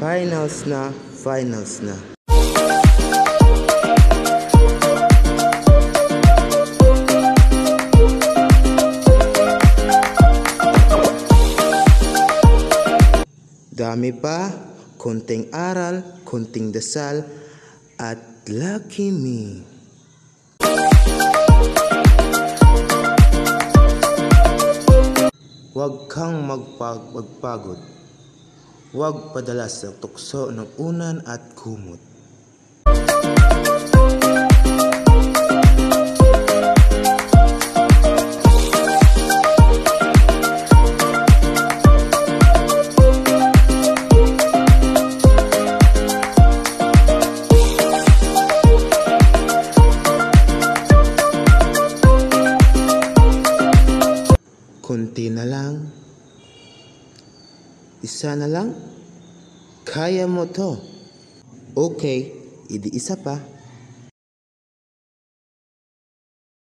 Finals na, finals na. Dami pa, konting aral, konting dasal, at lucky me. Huwag kang magpagod. Huwag padalas ng tukso ng unan at kumot. Kunti na lang. Isa na lang. Kaya mo to. Okay, idi isa pa.